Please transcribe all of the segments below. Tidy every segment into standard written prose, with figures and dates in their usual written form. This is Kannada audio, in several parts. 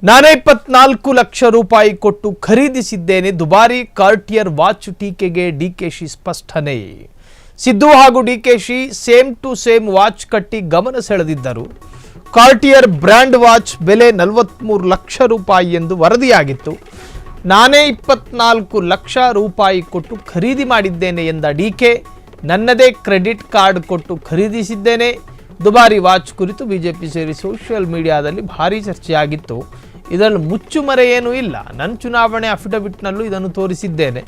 ನಾನೇ 24 ಲಕ್ಷ ರೂಪಾಯಿ ಕೊಟ್ಟು ಖರೀದಿಸಿದ್ದೇನೆ. ದುಬಾರಿ ಕಾರ್ಟಿಯರ್ ವಾಚ್ ಟೀಕೆಗೆ ಡಿಕೆಶಿ ಸ್ಪಷ್ಟನೆ. ಸಿದ್ದು ಹಾಗೂ DKShi same to same watch ಕಟ್ಟಿ ಗಮನ ಸೆಳೆದಿದ್ದರು. ಕಾರ್ಟಿಯರ್ ಬ್ರ್ಯಾಂಡ್ ವಾಚ್ ಬೆಲೆ 43 ಲಕ್ಷ ರೂಪಾಯಿ ಎಂದು ವರದಿಯಾಗಿತ್ತು. ನಾನೇ 24 ಲಕ್ಷ ರೂಪಾಯಿ ಕೊಟ್ಟು ಖರೀದಿ ಮಾಡಿದ್ದೇನೆ ಎಂದ ಡಿಕೆ, ನನ್ನದೇ ಕ್ರೆಡಿಟ್ ಕಾರ್ಡ್ ಕೊಟ್ಟು ಖರೀದಿಸಿದ್ದೇನೆ. ದುಬಾರಿ ವಾಚ್ ಕುರಿತು ಬಿಜೆಪಿ ಸೇರಿ ಸೋಷಿಯಲ್ ಮೀಡಿಯಾದಲ್ಲಿ ಭಾರೀ ಚರ್ಚೆಯಾಗಿತ್ತು. ಇದರಲ್ಲಿ ಮುಚ್ಚುಮರೆ ಏನೂ ಇಲ್ಲ. ನನ್ನ ಚುನಾವಣೆ ಅಫಿಡವಿಟ್ನಲ್ಲೂ ಇದನ್ನು ತೋರಿಸಿದ್ದೇನೆ.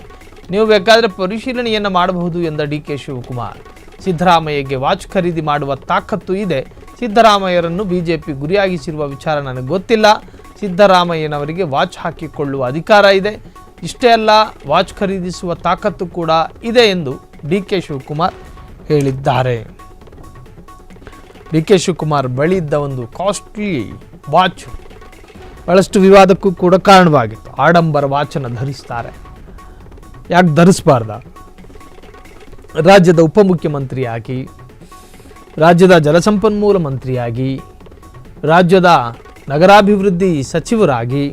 ನೀವು ಬೇಕಾದರೆ ಪರಿಶೀಲನೆಯನ್ನು ಮಾಡಬಹುದು ಎಂದ ಡಿಕೆ ಶಿವಕುಮಾರ್. ಸಿದ್ದರಾಮಯ್ಯಗೆ ವಾಚ್ ಖರೀದಿ ಮಾಡುವ ತಾಕತ್ತು ಇದೆ. ಸಿದ್ದರಾಮಯ್ಯರನ್ನು ಬಿಜೆಪಿ ಗುರಿಯಾಗಿಸಿರುವ ವಿಚಾರ ನನಗೆ ಗೊತ್ತಿಲ್ಲ. ಸಿದ್ದರಾಮಯ್ಯನವರಿಗೆ ವಾಚ್ ಹಾಕಿಕೊಳ್ಳುವ ಅಧಿಕಾರ ಇದೆ. ಇಷ್ಟೇ ಅಲ್ಲ, ವಾಚ್ ಖರೀದಿಸುವ ತಾಕತ್ತು ಕೂಡ ಇದೆ ಎಂದು ಡಿಕೆ ಶಿವಕುಮಾರ್ ಹೇಳಿದ್ದಾರೆ. ಡಿಕೆ ಶಿವಕುಮಾರ್ ಬಳಿ ಇದ್ದ ಒಂದು ಕಾಸ್ಟ್ಲಿ ವಾಚ್ ಬಹಳಷ್ಟು ವಿವಾದಕ್ಕೂ ಕೂಡ ಕಾರಣವಾಗಿತ್ತು. ಆಡಂಬರ ವಾಚನ್ನು ಧರಿಸ್ತಾರೆ, ಯಾಕೆ ಧರಿಸಬಾರ್ದ? ರಾಜ್ಯದ ಉಪಮುಖ್ಯಮಂತ್ರಿಯಾಗಿ, ರಾಜ್ಯದ ಜಲಸಂಪನ್ಮೂಲ ಮಂತ್ರಿಯಾಗಿ, ರಾಜ್ಯದ ನಗರಾಭಿವೃದ್ಧಿ ಸಚಿವರಾಗಿ,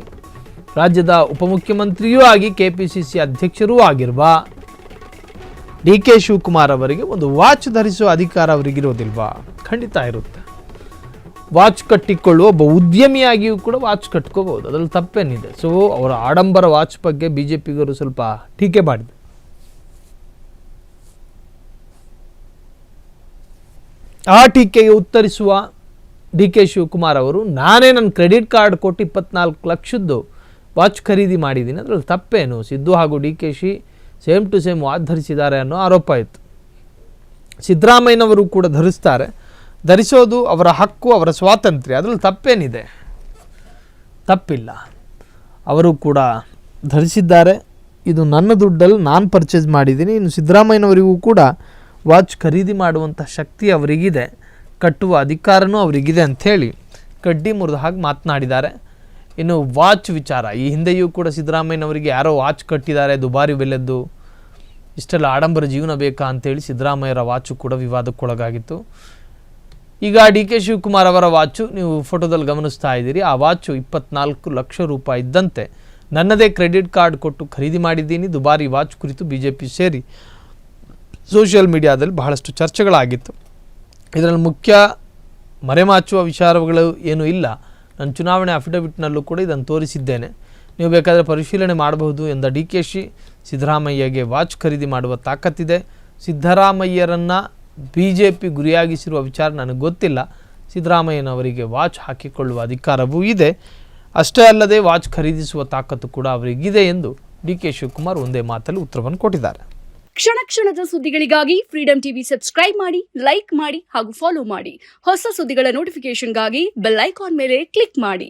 ರಾಜ್ಯದ ಉಪಮುಖ್ಯಮಂತ್ರಿಯೂ ಆಗಿ, ಕೆಪಿಸಿಸಿ ಅಧ್ಯಕ್ಷರೂ ಆಗಿರುವ ಡಿಕೆ ಶಿವಕುಮಾರ್ ಅವರಿಗೆ ಒಂದು ವಾಚ್ ಧರಿಸುವ ಅಧಿಕಾರ ಅವರಿಗಿರೋದಿಲ್ವಾ? ಖಂಡಿತ ಇರುತ್ತೆ. ವಾಚ್ ಕಟ್ಟಿಕೊಳ್ಳುವ ಒಬ್ಬ ಉದ್ಯಮಿಯಾಗಿಯೂ ಕೂಡ ವಾಚ್ ಕಟ್ಕೋಬಹುದು, ಅದರಲ್ಲಿ ತಪ್ಪೇನಿದೆ. ಸೊ ಅವರ ಆಡಂಬರ ವಾಚ್ ಬಗ್ಗೆ ಬಿಜೆಪಿಗರು ಸ್ವಲ್ಪ ಟೀಕೆ ಮಾಡಿದ್ರು. ಆ ಟೀಕೆಗೆ ಉತ್ತರಿಸುವ ಡಿಕೆ ಶಿವಕುಮಾರ್ ಅವರು, ನಾನೇ ನನ್ನ ಕ್ರೆಡಿಟ್ ಕಾರ್ಡ್ ಕೊಟ್ಟು 24 ಲಕ್ಷದ್ದು ವಾಚ್ ಖರೀದಿ ಮಾಡಿದ್ದೀನಿ, ಅದರಲ್ಲಿ ತಪ್ಪೇನು? ಸಿದ್ದು ಹಾಗೂ DKShi same to same watch ಧರಿಸಿದ್ದಾರೆ ಅನ್ನೋ ಆರೋಪ ಇತ್ತು. ಸಿದ್ದರಾಮಯ್ಯನವರು ಕೂಡ ಧರಿಸ್ತಾರೆ, ಧರಿಸೋದು ಅವರ ಹಕ್ಕು, ಅವರ ಸ್ವಾತಂತ್ರ್ಯ, ಅದರಲ್ಲಿ ತಪ್ಪೇನಿದೆ? ತಪ್ಪಿಲ್ಲ. ಅವರು ಕೂಡ ಧರಿಸಿದ್ದಾರೆ. ಇದು ನನ್ನ ದುಡ್ಡಲ್ಲಿ ನಾನು ಪರ್ಚೇಸ್ ಮಾಡಿದ್ದೀನಿ. ಇನ್ನು ಸಿದ್ದರಾಮಯ್ಯನವರಿಗೂ ಕೂಡ ವಾಚ್ ಖರೀದಿ ಮಾಡುವಂಥ ಶಕ್ತಿ ಅವರಿಗಿದೆ, ಕಟ್ಟುವ ಅಧಿಕಾರನೂ ಅವರಿಗಿದೆ ಅಂಥೇಳಿ ಕಡ್ಡಿ ಮುರಿದ ಹಾಗೆ ಮಾತನಾಡಿದ್ದಾರೆ. ಇನ್ನು ವಾಚ್ ವಿಚಾರ, ಈ ಹಿಂದೆಯೂ ಕೂಡ ಸಿದ್ದರಾಮಯ್ಯನವರಿಗೆ ಯಾರೋ ವಾಚ್ ಕಟ್ಟಿದ್ದಾರೆ ದುಬಾರಿ ಬೆಲೆದ್ದು. ಇಷ್ಟೆಲ್ಲ ಆಡಂಬರ ಜೀವನ ಬೇಕಾ ಅಂತೇಳಿ ಸಿದ್ದರಾಮಯ್ಯರ ವಾಚು ಕೂಡ ವಿವಾದಕ್ಕೊಳಗಾಗಿತ್ತು. ಈಗ ಡಿ ಕೆ ಶಿವಕುಮಾರ್ ಅವರ ವಾಚು ನೀವು ಫೋಟೋದಲ್ಲಿ ಗಮನಿಸ್ತಾ ಇದ್ದೀರಿ. ಆ ವಾಚು 24 ಲಕ್ಷ ರೂಪಾಯಿ ಇದ್ದಂತೆ ನನ್ನದೇ ಕ್ರೆಡಿಟ್ ಕಾರ್ಡ್ ಕೊಟ್ಟು ಖರೀದಿ ಮಾಡಿದ್ದೀನಿ. ದುಬಾರಿ ವಾಚ್ ಕುರಿತು ಬಿಜೆಪಿ ಸೇರಿ ಸೋಷಿಯಲ್ ಮೀಡಿಯಾದಲ್ಲಿ ಬಹಳಷ್ಟು ಚರ್ಚೆಗಳಾಗಿತ್ತು. ಇದರಲ್ಲಿ ಮುಖ್ಯ ಮರೆಮಾಚುವ ವಿಚಾರಗಳು ಏನೂ ಇಲ್ಲ. ನನ್ನ ಚುನಾವಣೆ ಅಫಿಡವಿಟ್ನಲ್ಲೂ ಕೂಡ ಇದನ್ನು ತೋರಿಸಿದ್ದೇನೆ, ನೀವು ಬೇಕಾದರೆ ಪರಿಶೀಲನೆ ಮಾಡಬಹುದು ಎಂದ ಡಿಕೆಶಿ, ಸಿದ್ದರಾಮಯ್ಯಗೆ ವಾಚ್ ಖರೀದಿ ಮಾಡುವ ತಾಕತ್ತಿದೆ. ಸಿದ್ದರಾಮಯ್ಯರನ್ನು ಬಿಜೆಪಿ ಗುರಿಯಾಗಿಸಿರುವ ವಿಚಾರ ನನಗೆ ಗೊತ್ತಿಲ್ಲ. ಸಿದ್ದರಾಮಯ್ಯನವರಿಗೆ ವಾಚ್ ಹಾಕಿಕೊಳ್ಳುವ ಅಧಿಕಾರವೂ ಇದೆ. ಅಷ್ಟೇ ಅಲ್ಲದೆ ವಾಚ್ ಖರೀದಿಸುವ ತಾಕತ್ತು ಕೂಡ ಅವರಿಗಿದೆ ಎಂದು ಡಿಕೆ ಶಿವಕುಮಾರ್ ಒಂದೇ ಮಾತಲ್ಲಿ ಉತ್ತರವನ್ನು ಕೊಟ್ಟಿದ್ದಾರೆ. ಕ್ಷಣ ಕ್ಷಣದ ಸುದ್ದಿಗಳಿಗಾಗಿ ಫ್ರೀಡಂ ಟಿವಿ ಸಬ್ಸ್ಕ್ರೈಬ್ ಮಾಡಿ, ಲೈಕ್ ಮಾಡಿ ಹಾಗೂ ಫಾಲೋ ಮಾಡಿ. ಹೊಸ ಸುದ್ದಿಗಳ ನೋಟಿಫಿಕೇಶನ್ಗಾಗಿ ಬೆಲ್ ಐಕಾನ್ ಮೇಲೆ ಕ್ಲಿಕ್ ಮಾಡಿ.